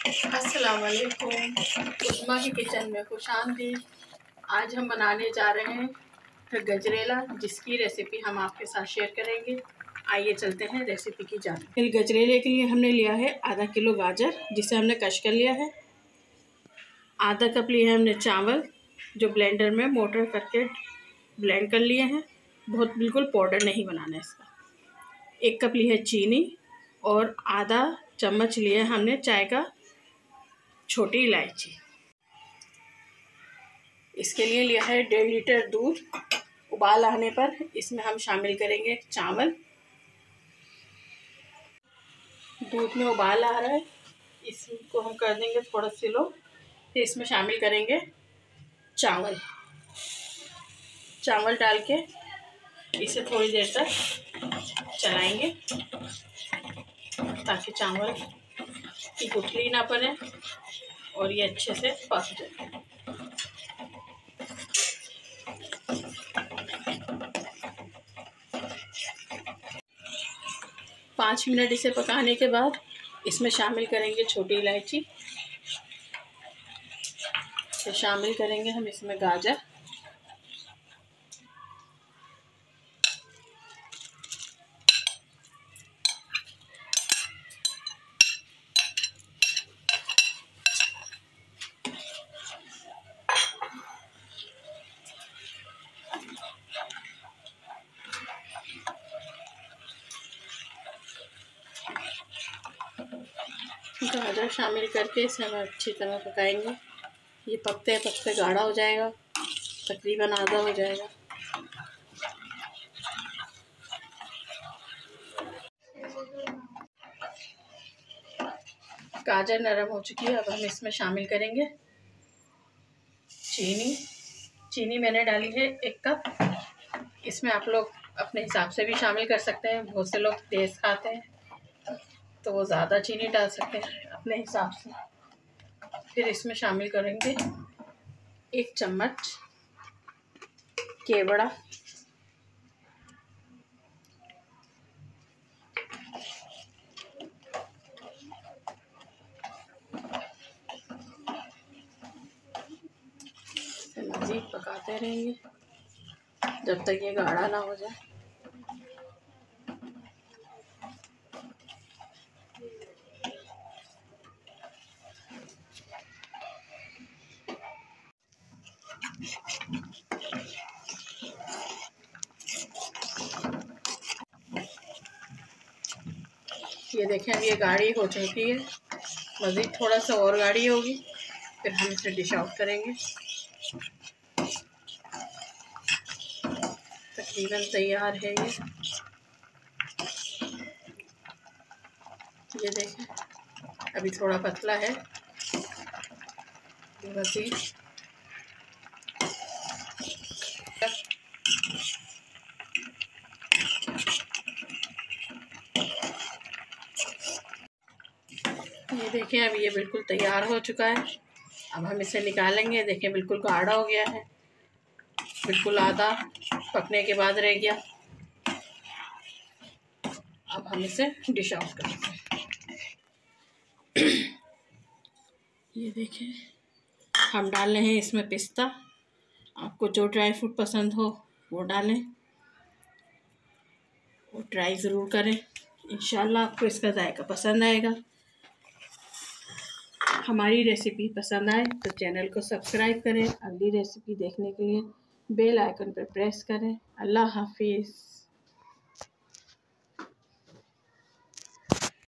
अस्सलाम वालेकुम। उस्मा की किचन में खुशामदीद। आज हम बनाने जा रहे हैं गजरेला, जिसकी रेसिपी हम आपके साथ शेयर करेंगे। आइए चलते हैं रेसिपी की जानब। गजरेले के लिए हमने लिया है आधा किलो गाजर, जिसे हमने कश कर लिया है। आधा कप लिया है हमने चावल, जो ब्लेंडर में मोटर करके ब्लेंड कर लिए हैं। बहुत बिल्कुल पाउडर नहीं बनाना है इसका। 1 कप ली है चीनी और आधा चम्मच लिया है हमने चाय का छोटी इलायची। इसके लिए लिया है 1.5 लीटर दूध। उबाल आने पर इसमें हम शामिल करेंगे चावल। दूध में उबाल आ रहा है, इसको हम कर देंगे थोड़ा स्लो। फिर इसमें शामिल करेंगे चावल। चावल डाल के इसे थोड़ी देर तक चलाएंगे ताकि चावल की गुठली ना बने और ये अच्छे से पक जाए। पाँच मिनट इसे पकाने के बाद इसमें शामिल करेंगे छोटी इलायची। फिर शामिल करेंगे हम इसमें गाजर, गाजर शामिल करके इसे हम अच्छी तरह पकाएंगे। ये पकते पकते गाढ़ा हो जाएगा, तकरीबन आधा हो जाएगा। गाजर नरम हो चुकी है। अब हम इसमें शामिल करेंगे चीनी। चीनी मैंने डाली है 1 कप। इसमें आप लोग अपने हिसाब से भी शामिल कर सकते हैं। बहुत से लोग तेज़ खाते हैं तो वो ज़्यादा चीनी डाल सकते हैं अपने हिसाब से। फिर इसमें शामिल करेंगे 1 चम्मच केवड़ा, मज़ीद पकाते रहेंगे जब तक ये गाढ़ा ना हो जाए। ये देखें, अब ये गाढ़ी हो चुकी है। मज़ीद थोड़ा सा और गाढ़ी होगी, फिर हम इसे डिश आउट करेंगे। तकरीबन तैयार है ये देखें, अभी थोड़ा पतला है। मज़ीद ये देखें, अब ये बिल्कुल तैयार हो चुका है। अब हम इसे निकालेंगे। देखें, बिल्कुल गाढ़ा हो गया है, बिल्कुल आधा पकने के बाद रह गया। अब हम इसे डिश आउट करेंगे। ये देखें, हम डाल रहे हैं इसमें पिस्ता। आपको जो ड्राई फ्रूट पसंद हो वो डालें और ट्राई ज़रूर करें। इंशाल्लाह आपको इसका जायका पसंद आएगा। हमारी रेसिपी पसंद आए तो चैनल को सब्सक्राइब करें। अगली रेसिपी देखने के लिए बेल आइकन पर प्रेस करें। अल्लाह हाफिज़।